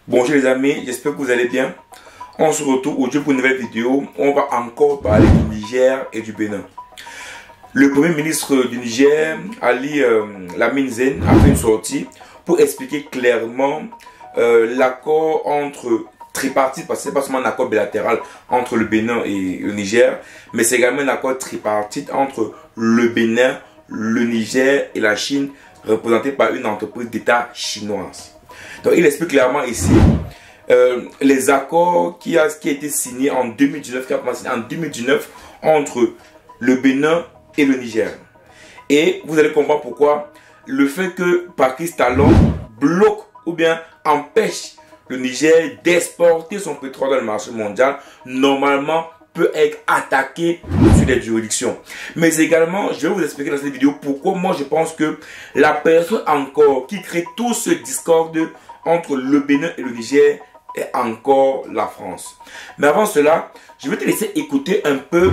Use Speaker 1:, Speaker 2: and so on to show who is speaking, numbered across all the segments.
Speaker 1: Bonjour les amis, j'espère que vous allez bien. On se retrouve aujourd'hui pour une nouvelle vidéo. On va encore parler du Niger et du Bénin. Le premier ministre du Niger, Ali Lamine Zen, a fait une sortie pour expliquer clairement l'accord entre tripartite, parce que ce n'est pas seulement un accord bilatéral entre le Bénin et le Niger, mais c'est également un accord tripartite entre le Bénin, le Niger et la Chine, représenté par une entreprise d'État chinoise. Donc il explique clairement ici les accords qui a été signé en 2019, qui a commencé en 2019 entre le Bénin et le Niger. Et vous allez comprendre pourquoi le fait que Patrice Talon bloque ou bien empêche le Niger d'exporter son pétrole dans le marché mondial, normalement peut être attaqué sur les juridictions. Mais également, je vais vous expliquer dans cette vidéo pourquoi moi je pense que la personne encore qui crée tout ce discorde entre le Bénin et le Niger est encore la France. Mais avant cela, je vais te laisser écouter un peu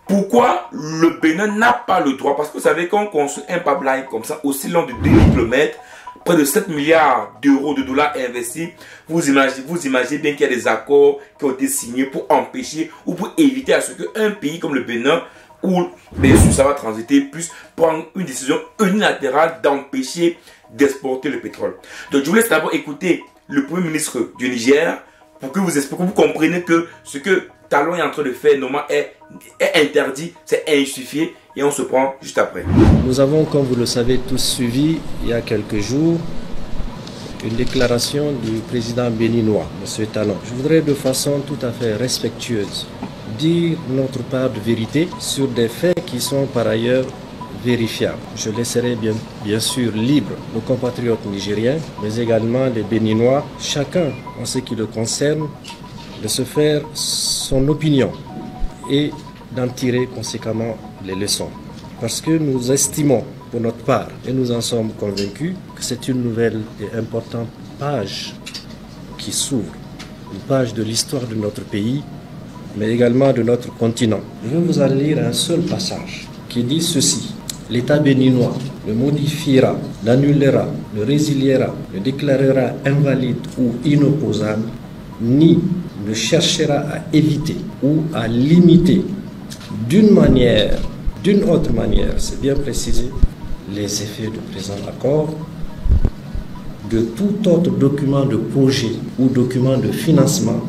Speaker 1: pourquoi le Bénin n'a pas le droit. Parce que vous savez, quand on construit un pipeline comme ça, aussi long de 2000 km, près de 7 milliards d'euros de dollars investis, vous imaginez bien qu'il y a des accords qui ont été signés pour empêcher ou pour éviter à ce qu'un pays comme le Bénin, où bien sûr ça va transiter, puisse prendre une décision unilatérale d'empêcher d'exporter le pétrole. Donc je vous laisse d'abord écouter le premier ministre du Niger pour que vous compreniez que ce que Talon est en train de faire normalement est interdit, c'est injustifié, et on se prend juste après.
Speaker 2: Nous avons, comme vous le savez tous, suivi il y a quelques jours une déclaration du président béninois, M. Talon. Je voudrais de façon tout à fait respectueuse dire notre part de vérité sur des faits qui sont par ailleurs vérifiables. Je laisserai bien sûr libre nos compatriotes nigériens, mais également les Béninois, chacun en ce qui le concerne, de se faire son opinion et d'en tirer conséquemment les leçons. Parce que nous estimons pour notre part, et nous en sommes convaincus, que c'est une nouvelle et importante page qui s'ouvre, une page de l'histoire de notre pays, mais également de notre continent. Je vais vous en lire un seul passage qui dit ceci. L'État béninois ne modifiera, n'annulera, ne résiliera, ne déclarera invalide ou inopposable, ni ne cherchera à éviter ou à limiter d'une manière, d'une autre manière, c'est bien précisé, les effets du présent accord, de tout autre document de projet ou document de financement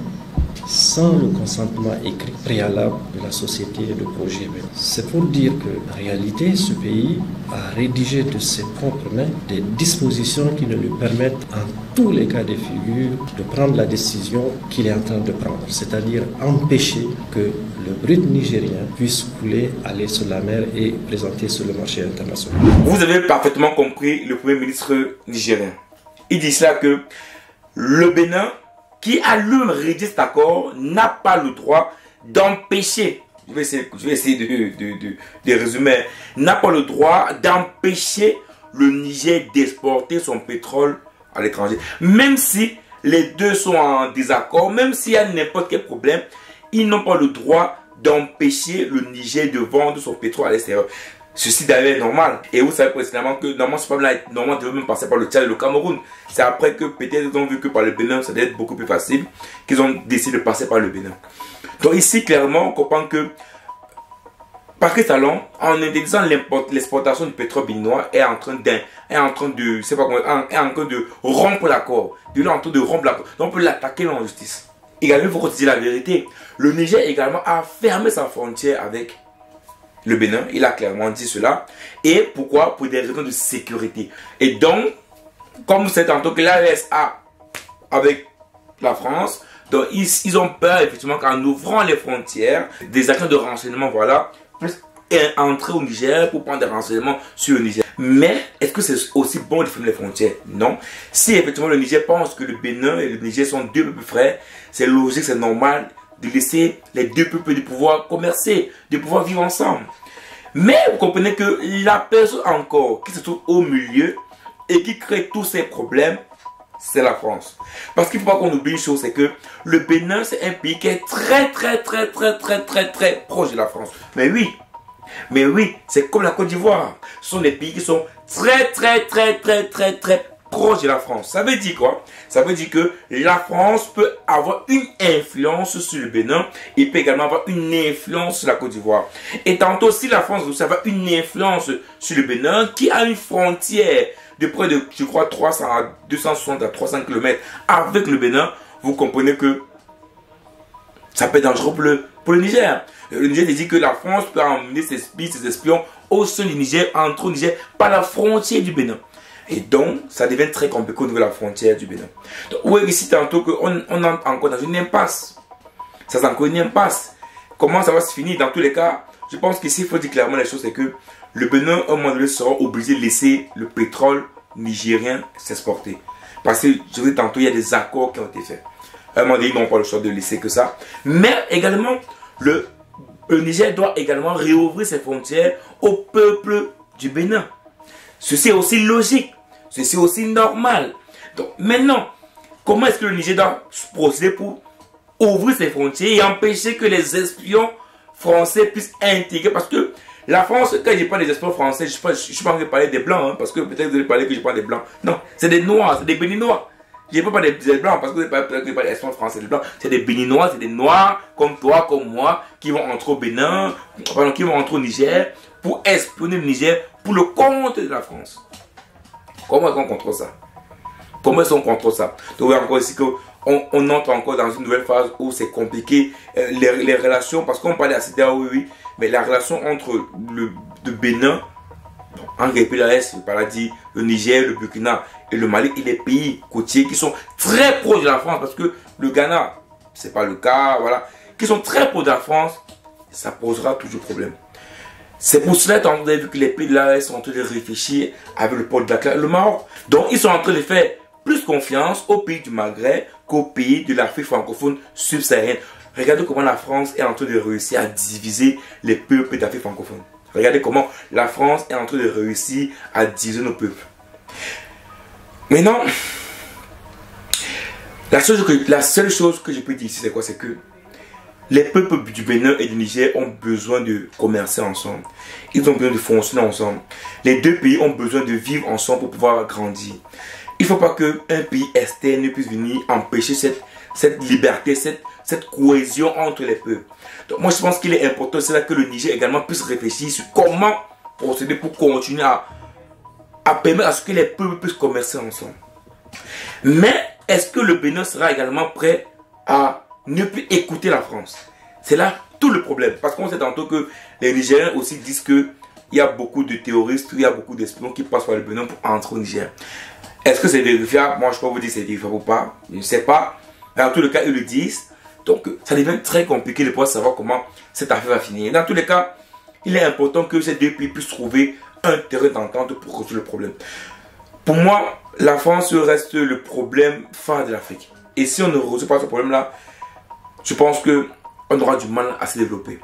Speaker 2: sans le consentement écrit préalable de la société de projet. C'est pour dire qu'en réalité, ce pays a rédigé de ses propres mains des dispositions qui ne lui permettent en tous les cas de figure de prendre la décision qu'il est en train de prendre, c'est-à-dire empêcher que le brut nigérien puisse couler, aller sur la mer et présenter sur le marché international.
Speaker 1: Vous avez parfaitement compris le premier ministre nigérien. Il dit cela que le Bénin, qui a lui-même rédigé cet accord, n'a pas le droit d'empêcher, je vais essayer de résumer, n'a pas le droit d'empêcher le Niger d'exporter son pétrole à l'étranger. Même si les deux sont en désaccord, même s'il y a n'importe quel problème, ils n'ont pas le droit d'empêcher le Niger de vendre son pétrole à l'extérieur. Ceci d'ailleurs est normal. Et vous savez précisément que normalement ce problème-là normalement devait même passer par le Tchad et le Cameroun. C'est après que peut-être ils ont vu que par le Bénin ça devait être beaucoup plus facile qu'ils ont décidé de passer par le Bénin. Donc ici clairement on comprend que Patrice Talon, en interdisant l'exportation du pétrole béninois, est en train de rompre l'accord. Il est en train de rompre l'accord. Donc on peut l'attaquer en justice. Également, il faut dire la vérité. Le Niger également a fermé sa frontière avec le Bénin. Il a clairement dit cela. Et pourquoi? Pour des raisons de sécurité. Et donc, comme c'est en tant que l'AESA avec la France, donc ils ont peur effectivement qu'en ouvrant les frontières, des agents de renseignement, voilà, puissent entrer au Niger pour prendre des renseignements sur le Niger. Mais est-ce que c'est aussi bon de fermer les frontières? Non. Si effectivement le Niger pense que le Bénin et le Niger sont deux peuples frères, c'est logique, c'est normal de laisser les deux peuples de pouvoir commercer, de pouvoir vivre ensemble. Mais vous comprenez que la personne encore qui se trouve au milieu et qui crée tous ces problèmes, c'est la France. Parce qu'il ne faut pas qu'on oublie une chose, c'est que le Bénin, c'est un pays qui est très proche de la France. Mais oui, c'est comme la Côte d'Ivoire. Ce sont des pays qui sont très proche de la France. Ça veut dire quoi? Ça veut dire que la France peut avoir une influence sur le Bénin et peut également avoir une influence sur la Côte d'Ivoire. Et tantôt, si la France veut avoir une influence sur le Bénin, qui a une frontière de près de, je crois, 300 à 260 à 300 km avec le Bénin, vous comprenez que ça peut être dangereux pour le Niger. Le Niger dit que la France peut emmener ses espions au sein du Niger, entre au Niger, par la frontière du Bénin. Et donc, ça devient très compliqué au niveau de la frontière du Bénin. Donc, oui, ici, tantôt qu'on entre encore dans une impasse. Ça, c'est encore une impasse. Comment ça va se finir? Dans tous les cas, je pense qu'ici, il faut dire clairement les choses, c'est que le Bénin, à un moment donné, sera obligé de laisser le pétrole nigérien s'exporter. Parce que, je vous dis tantôt, il y a des accords qui ont été faits. À un moment donné, ils n'ont pas le choix de laisser que ça. Mais également, le Niger doit également réouvrir ses frontières au peuple du Bénin. Ceci est aussi logique. Ceci est aussi normal. Donc maintenant, comment est-ce que le Niger doit procéder pour ouvrir ses frontières et empêcher que les espions français puissent intégrer? Parce que la France, quand je parle des espions français, je ne suis pas en train de parler des blancs, hein, parce que peut-être vous allez parler que je parle des blancs. Non, c'est des noirs, c'est des béninois. Je ne parle pas des blancs, parce que vous allez parler des espions français, des blancs. C'est des béninois, c'est des noirs, comme toi, comme moi, qui vont entrer au Bénin, qui vont entrer au Niger, pour espionner le Niger, pour le compte de la France. Comment est-ce qu'on contrôle ça? Comment est-ce qu'on contrôle ça? Donc, encore ici qu'on entre encore dans une nouvelle phase où c'est compliqué. Les relations, parce qu'on parlait à CEDEAO, oui, mais la relation entre le Bénin, en République de l'Est, le Niger, le Burkina et le Mali, et les pays côtiers qui sont très proches de la France, parce que le Ghana, c'est pas le cas, voilà, qui sont très proches de la France, ça posera toujours problème. C'est pour cela que vous avez vu que les pays de l'Est sont en train de réfléchir avec le port de Dakar, le Maroc. Donc ils sont en train de faire plus confiance aux pays du Maghreb qu'aux pays de l'Afrique francophone subsaharienne. Regardez comment la France est en train de réussir à diviser les peuples d'Afrique francophone. Regardez comment la France est en train de réussir à diviser nos peuples. Maintenant, la seule chose que je peux dire ici, c'est quoi? C'est que les peuples du Bénin et du Niger ont besoin de commercer ensemble. Ils ont besoin de fonctionner ensemble. Les deux pays ont besoin de vivre ensemble pour pouvoir grandir. Il ne faut pas qu'un pays externe puisse venir empêcher cette liberté, cette cohésion entre les peuples. Donc moi je pense qu'il est important, c'est là que le Niger également puisse réfléchir sur comment procéder pour continuer à permettre à ce que les peuples puissent commercer ensemble. Mais est-ce que le Bénin sera également prêt à ne plus écouter la France? C'est là tout le problème. Parce qu'on sait tantôt que les Nigériens aussi disent qu'il y a beaucoup de terroristes, il y a beaucoup d'espions qui passent par le Bénin pour entrer au Niger. Est-ce que c'est vérifiable? Moi je peux vous dire si c'est vérifiable ou pas. Je ne sais pas. Mais en tous les cas, ils le disent. Donc ça devient très compliqué de pouvoir savoir comment cette affaire va finir. Dans tous les cas, il est important que ces deux pays puissent trouver un terrain d'entente pour résoudre le problème. Pour moi, la France reste le problème phare de l'Afrique. Et si on ne résout pas ce problème-là, je pense qu'on aura du mal à se développer.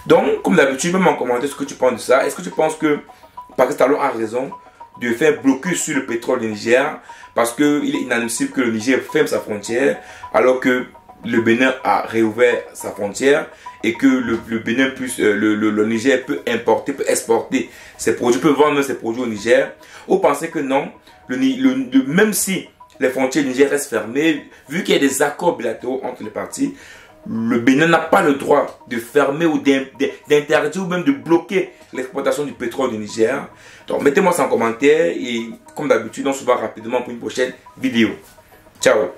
Speaker 1: Donc, comme d'habitude, même en commentaire ce que tu penses de ça. Est-ce que tu penses que Patrice Talon a raison de faire bloquer sur le pétrole du Niger parce qu'il est inadmissible que le Niger ferme sa frontière alors que le Bénin a réouvert sa frontière et que le Bénin puisse, le Niger peut importer, peut exporter ses produits, peut vendre ses produits au Niger? Ou pensez que non, même si les frontières du Niger restent fermées, vu qu'il y a des accords bilatéraux entre les parties, le Bénin n'a pas le droit de fermer ou d'interdire ou même de bloquer l'exploitation du pétrole du Niger. Donc mettez-moi ça en commentaire et comme d'habitude, on se voit rapidement pour une prochaine vidéo. Ciao!